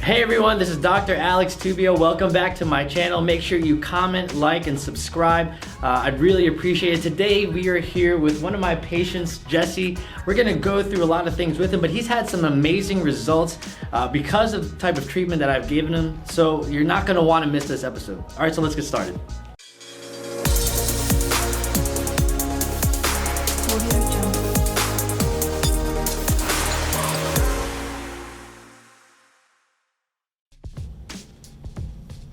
Hey everyone, this is Dr. Alex Tubio. Welcome back to my channel. Make sure you comment, like, and subscribe. I'd really appreciate it. Today we are here with one of my patients, Jesse. We're gonna go through a lot of things with him, but he's had some amazing results because of the type of treatment that I've given him. So you're not gonna wanna miss this episode. All right, so let's get started.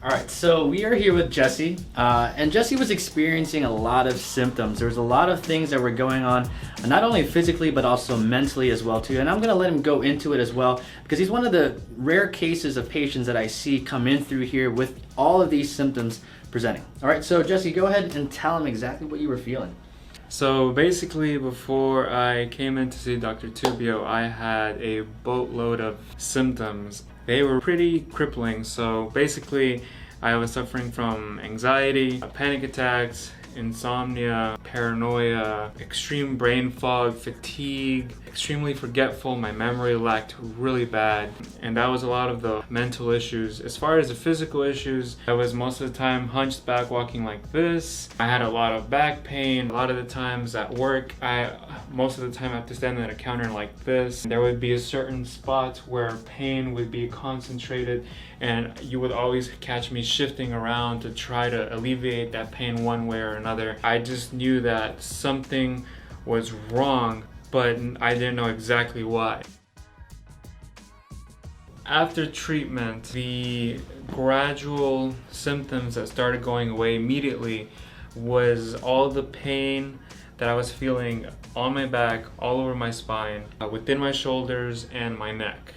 All right, so we are here with Jesse, and Jesse was experiencing a lot of symptoms. There was a lot of things that were going on, not only physically, but also mentally as well too. And I'm gonna let him go into it as well, because he's one of the rare cases of patients that I see come in through here with all of these symptoms presenting. All right, so Jesse, go ahead and tell him exactly what you were feeling. So basically, before I came in to see Dr. Tubio, I had a boatload of symptoms. They were pretty crippling. So basically, I was suffering from anxiety, panic attacks, insomnia, paranoia, extreme brain fog, fatigue, extremely forgetful. My memory lacked really bad, and that was a lot of the mental issues. As far as the physical issues, I was most of the time hunched back walking like this. I had a lot of back pain. A lot of the times at work, most of the time I have to stand at a counter like this. There would be a certain spot where pain would be concentrated, and you would always catch me shifting around to try to alleviate that pain one way or another. I just knew that something was wrong, but I didn't know exactly why. After treatment, the gradual symptoms that started going away immediately was all the pain that I was feeling on my back, all over my spine, within my shoulders and my neck.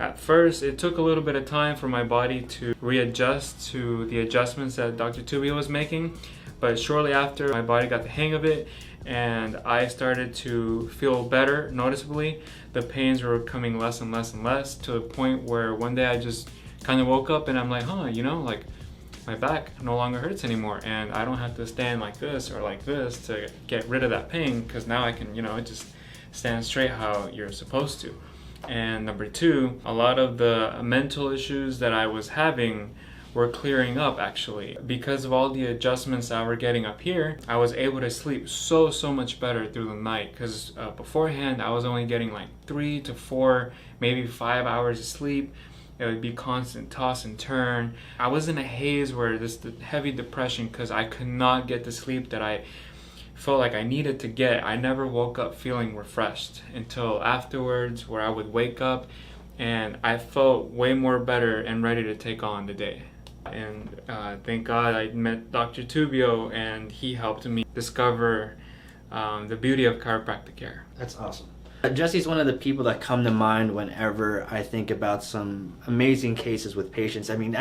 At first, it took a little bit of time for my body to readjust to the adjustments that Dr. Tubio was making, but shortly after, my body got the hang of it and I started to feel better noticeably. The pains were coming less and less and less, to a point where one day I just kind of woke up and I'm like, like my back no longer hurts anymore, and I don't have to stand like this or like this to get rid of that pain, because now I can, just stand straight how you're supposed to. And number two, a lot of the mental issues that I was having were clearing up actually. Because of all the adjustments that we're getting up here, I was able to sleep so much better through the night, because beforehand I was only getting like 3 to 4, maybe 5 hours of sleep. It would be constant toss and turn. I was in a haze where this heavy depression, because I could not get the sleep that I felt like I needed to get. I never woke up feeling refreshed until afterwards, where I would wake up and I felt way more better and ready to take on the day. And thank God I met Dr. Tubio, and he helped me discover the beauty of chiropractic care. That's awesome. Jesse's one of the people that come to mind whenever I think about some amazing cases with patients. I mean,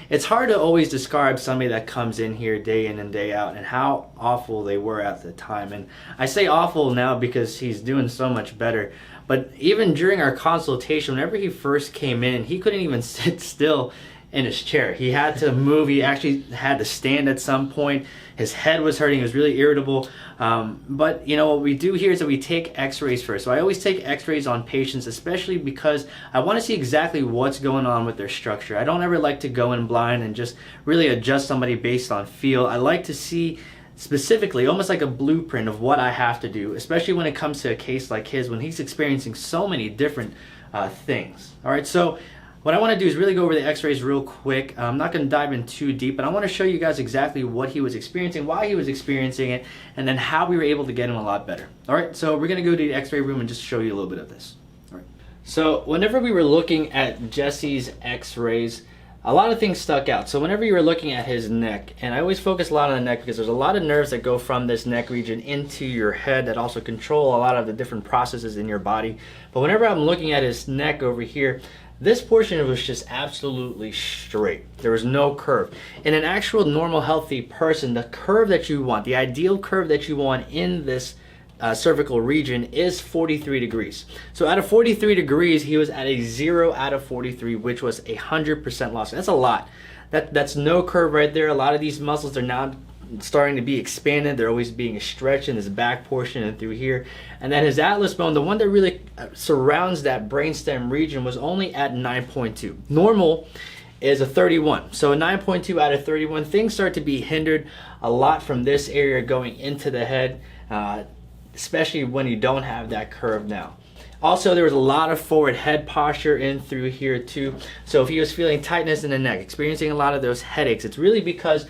it's hard to always describe somebody that comes in here day in and day out and how awful they were at the time. And I say awful now because he's doing so much better. But even during our consultation, whenever he first came in, he couldn't even sit still in his chair. He had to move. He actually had to stand at some point. His head was hurting. He was really irritable. But what we do here is that we take x-rays first. So I always take x-rays on patients, especially because I want to see exactly what's going on with their structure. I don't ever like to go in blind and just really adjust somebody based on feel. I like to see specifically, almost like a blueprint of what I have to do, especially when it comes to a case like his, when he's experiencing so many different things. All right, so what I want to do is really go over the x-rays real quick. I'm not going to dive in too deep, but I want to show you guys exactly what he was experiencing, why he was experiencing it, and then how we were able to get him a lot better. All right, so we're going to go to the x-ray room and just show you a little bit of this. All right. So whenever we were looking at Jesse's x-rays, a lot of things stuck out. So whenever you were looking at his neck, and I always focus a lot on the neck because there's a lot of nerves that go from this neck region into your head that also control a lot of the different processes in your body. But whenever I'm looking at his neck over here, this portion was just absolutely straight. There was no curve. In an actual normal healthy person, the curve that you want, the ideal curve that you want in this cervical region is 43 degrees. So out of 43 degrees, he was at a 0 out of 43, which was 100% loss. That's a lot. That's no curve right there. A lot of these muscles are starting to be expanded. They're always being stretched in this back portion and through here. And then his atlas bone, the one that really surrounds that brainstem region, was only at 9.2. Normal is a 31. So a 9.2 out of 31. Things start to be hindered a lot from this area going into the head, especially when you don't have that curve now. Also, there was a lot of forward head posture in through here too. So if he was feeling tightness in the neck, experiencing a lot of those headaches, it's really because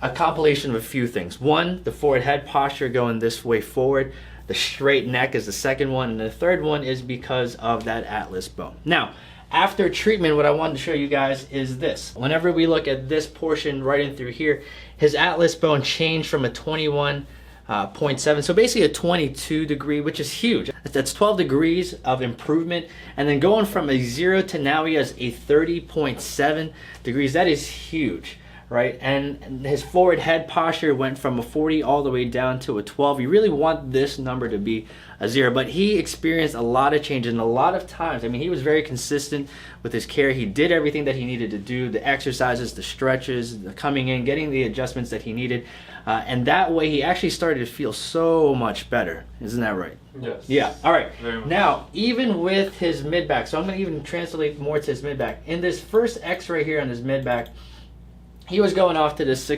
a compilation of a few things. One, the forward head posture going this way forward. The straight neck is the second one. And the third one is because of that atlas bone. Now, after treatment, what I wanted to show you guys is this. Whenever we look at this portion right in through here, his atlas bone changed from a 21.7, so basically a 22 degree, which is huge. That's 12 degrees of improvement. And then going from a 0 to now he has a 30.7 degrees. That is huge, right? And his forward head posture went from a 40 all the way down to a 12. You really want this number to be a 0, but he experienced a lot of change, and a lot of times, I mean, he was very consistent with his care. He did everything that he needed to do, the exercises, the stretches, the coming in, getting the adjustments that he needed. And that way he actually started to feel so much better. Isn't that right? Yes. Yeah. All right. Very much. Now, even with his mid-back, so I'm going to even translate more to his mid-back. In this first x-ray here on his mid-back, he was going off to this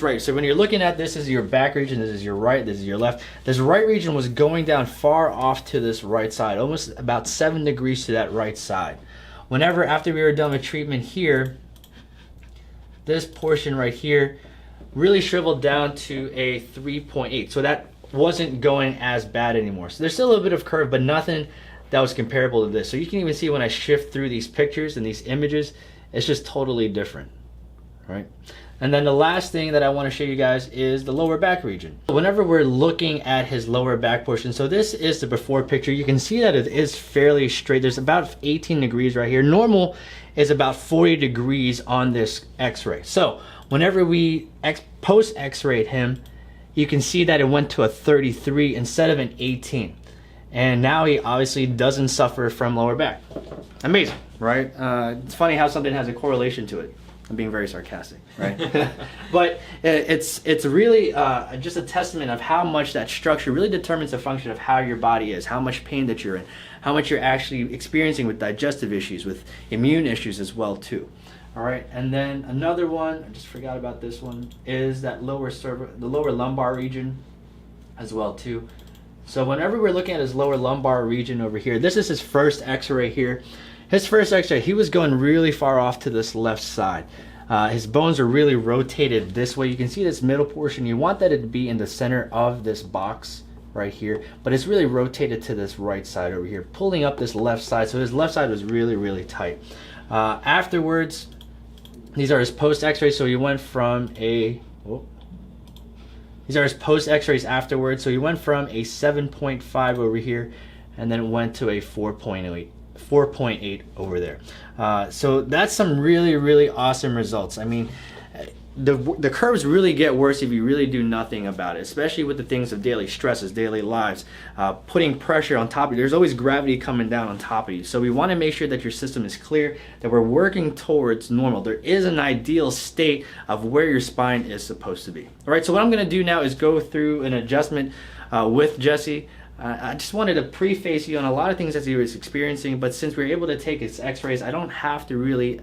right. So when you're looking at this is your back region, this is your right, this is your left. This right region was going down far off to this right side, almost about 7 degrees to that right side. Whenever, after we were done with treatment here, this portion right here really shriveled down to a 3.8. So that wasn't going as bad anymore. So there's still a little bit of curve, but nothing that was comparable to this. So you can even see when I shift through these pictures and these images, it's just totally different, right? And then the last thing that I want to show you guys is the lower back region. Whenever we're looking at his lower back portion, so this is the before picture, you can see that it is fairly straight. There's about 18 degrees right here. Normal is about 40 degrees on this x-ray. So whenever we post x-rayed him, you can see that it went to a 33 instead of an 18. And now he obviously doesn't suffer from lower back. Amazing, right? It's funny how something has a correlation to it. I'm being very sarcastic, right? But it's really just a testament of how much that structure really determines the function of how your body is, how much pain that you're in, how much you're actually experiencing with digestive issues, with immune issues as well too. All right, and then another one, I just forgot about this one, is that the lower lumbar region as well too. So whenever we're looking at his lower lumbar region over here, this is his first x-ray here. His first x-ray, he was going really far off to this left side. His bones are really rotated this way. You can see this middle portion. You want that to be in the center of this box right here, but it's really rotated to this right side over here, pulling up this left side. So his left side was really, really tight. Afterwards, these are his post x-rays. So he went from a, these are his post x-rays afterwards. So he went from a 7.5 over here and then went to a 4.8 over there. So that's some really, really awesome results. I mean, the curves really get worse if you really do nothing about it, especially with the things of daily stresses, daily lives, putting pressure on top of you. There's always gravity coming down on top of you. So we want to make sure that your system is clear, that we're working towards normal. There is an ideal state of where your spine is supposed to be. All right, so what I'm going to do now is go through an adjustment with Jesse. I just wanted to preface you on a lot of things that he was experiencing, but since we were able to take his x-rays, I don't have to really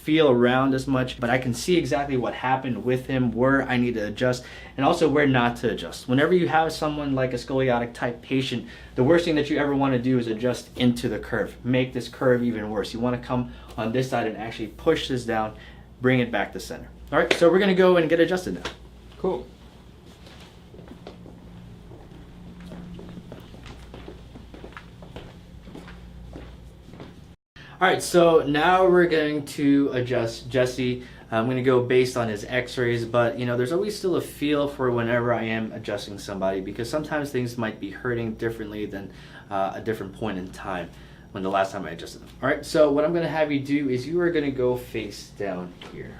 feel around as much, but I can see exactly what happened with him, where I need to adjust, and also where not to adjust. Whenever you have someone like a scoliotic type patient, the worst thing that you ever want to do is adjust into the curve, make this curve even worse. You want to come on this side and actually push this down, bring it back to center. All right, so we're going to go and get adjusted now. Cool. All right, so now we're going to adjust Jesse. I'm going to go based on his x-rays, but you know, there's always still a feel for whenever I am adjusting somebody, because sometimes things might be hurting differently than a different point in time when the last time I adjusted them. All right, so what I'm going to have you do is you are going to go face down here.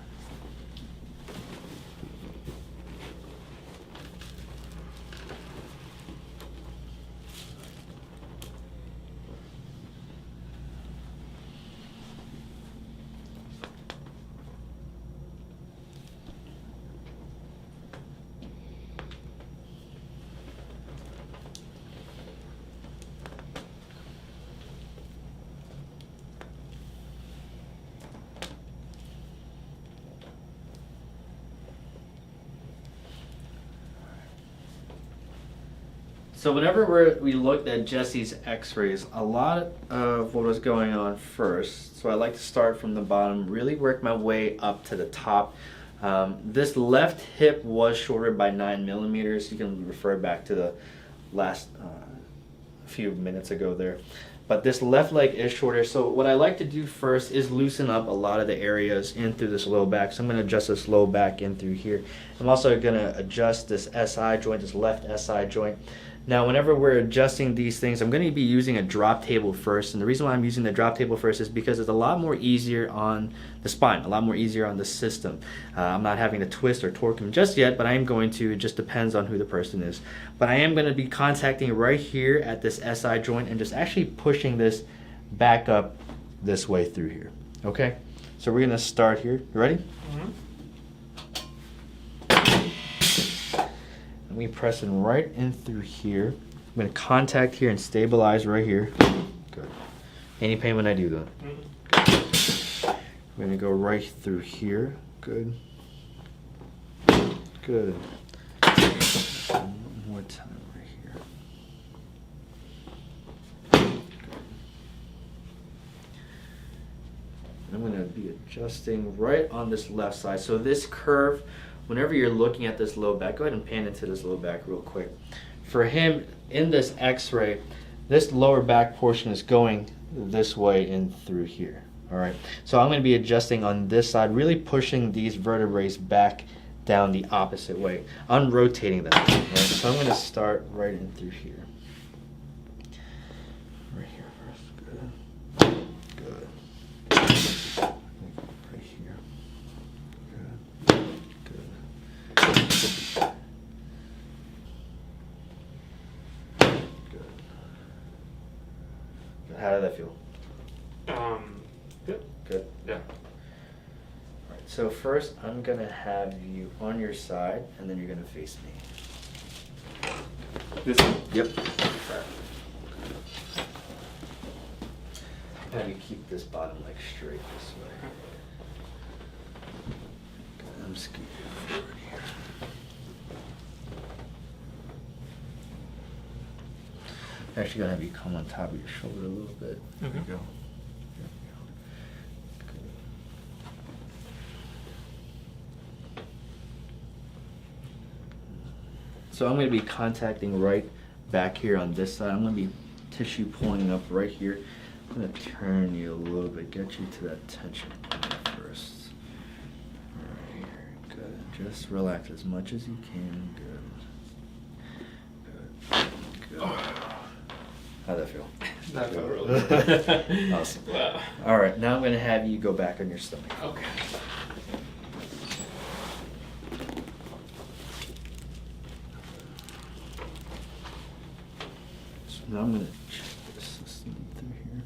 So whenever we looked at Jesse's x-rays, a lot of what was going on first, so I like to start from the bottom, really work my way up to the top. This left hip was shorter by 9 millimeters. You can refer back to the last few minutes ago there. But this left leg is shorter, so what I like to do first is loosen up a lot of the areas in through this low back. So I'm going to adjust this low back in through here. I'm also going to adjust this SI joint, this left SI joint. Now, whenever we're adjusting these things, I'm going to be using a drop table first. And the reason why I'm using the drop table first is because it's a lot more easier on the spine, a lot more easier on the system. I'm not having to twist or torque them just yet, but I am going to. It just depends on who the person is. But I am going to be contacting right here at this SI joint and just actually pushing this back up this way through here. Okay? So we're going to start here. You ready? Mm-hmm. And we pressing right in through here. I'm going to contact here and stabilize right here. Good. Any pain when I do that? Good. We're going to go right through here. Good. Good. One more time right here. Good. I'm going to be adjusting right on this left side. So this curve, whenever you're looking at this low back, go ahead and pan into this low back real quick. For him, in this x-ray, this lower back portion is going this way in through here. All right. So I'm going to be adjusting on this side, really pushing these vertebrae back down the opposite way. I'm rotating them. Right? So I'm going to start right in through here. Right here first. Good. Good. Right here. Good. How did that feel? Good. Good? Yeah. Alright, so first I'm going to have you on your side, and then you're going to face me. This one? Yep. Have you keep this bottom leg straight this way. Good, I'm scooting forward here. I'm actually going to have you come on top of your shoulder a little bit. There we go. There we go. Good. So I'm going to be contacting right back here on this side. I'm going to be tissue pulling up right here. I'm going to turn you a little bit, get you to that tension point first. Right here. Good. Just relax as much as you can. Good. Good. Good. How'd that feel? That felt really good. Awesome. Wow. All right, now I'm going to have you go back on your stomach. Okay. So now I'm going to check this system through here.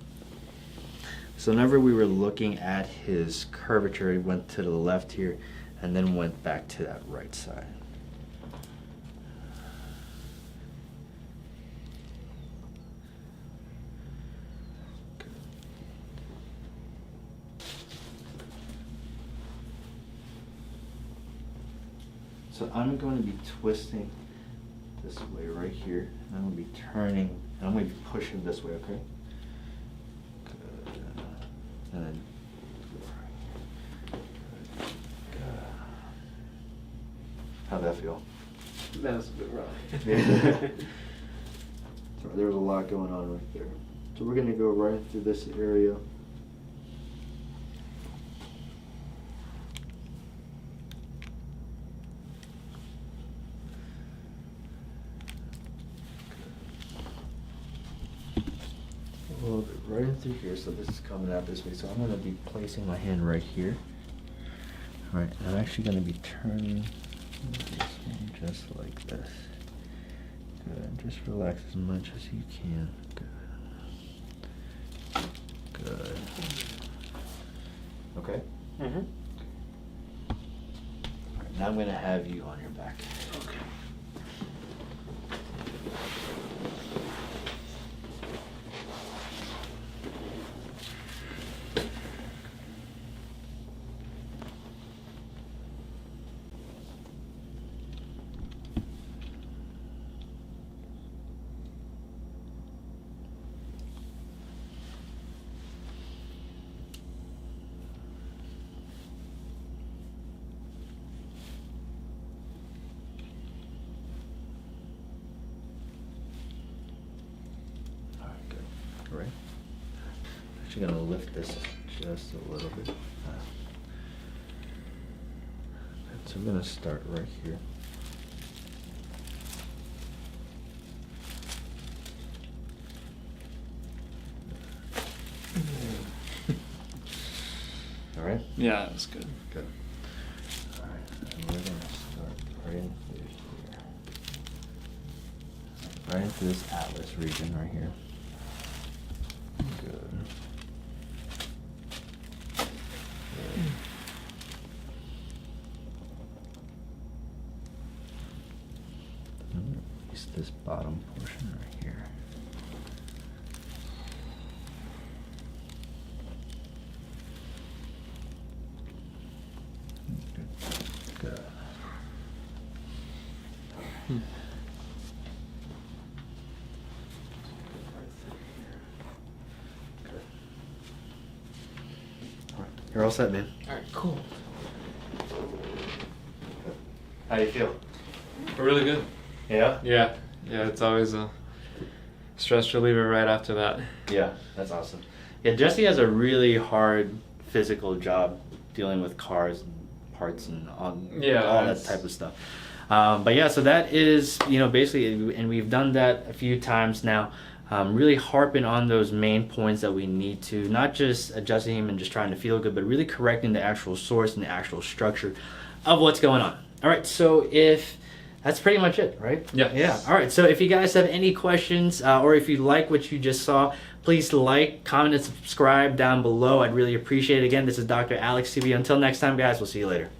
So whenever we were looking at his curvature, he went to the left here and then went back to that right side. So I'm going to be twisting this way right here, and I'm going to be turning, and I'm going to be pushing this way, okay? Good. And then good. How'd that feel? That was a bit rough. So there's a lot going on right there. So we're going to go right through this area. A little bit right in through here, so this is coming out this way. So I'm going to be placing my hand right here. All right, I'm actually going to be turning this one just like this. Good. Just relax as much as you can. Good. Good. Okay? Mm-hmm. All right, now I'm going to have you on your back. Okay. actually gonna lift this just a little bit. So I'm gonna start right here. All right. Yeah, that's good. Good. All right. And we're gonna start right in here. Right into this atlas region right here. Good. Release this bottom portion right here. Good. You're all set, man. All right, cool. How do you feel? Really good. Yeah? Yeah, it's always a stress reliever right after that. Yeah, that's awesome. Yeah, Jesse has a really hard physical job dealing with cars and parts and all that type of stuff. But yeah, so that is, basically, and we've done that a few times now, really harping on those main points that we need to, not just adjusting him and just trying to feel good, but really correcting the actual source and the actual structure of what's going on. All right, so that's pretty much it, right? Yeah. All right, so if you guys have any questions or if you like what you just saw, please like, comment, and subscribe down below. I'd really appreciate it. Again, this is Dr. Alex Tubio. Until next time, guys, we'll see you later.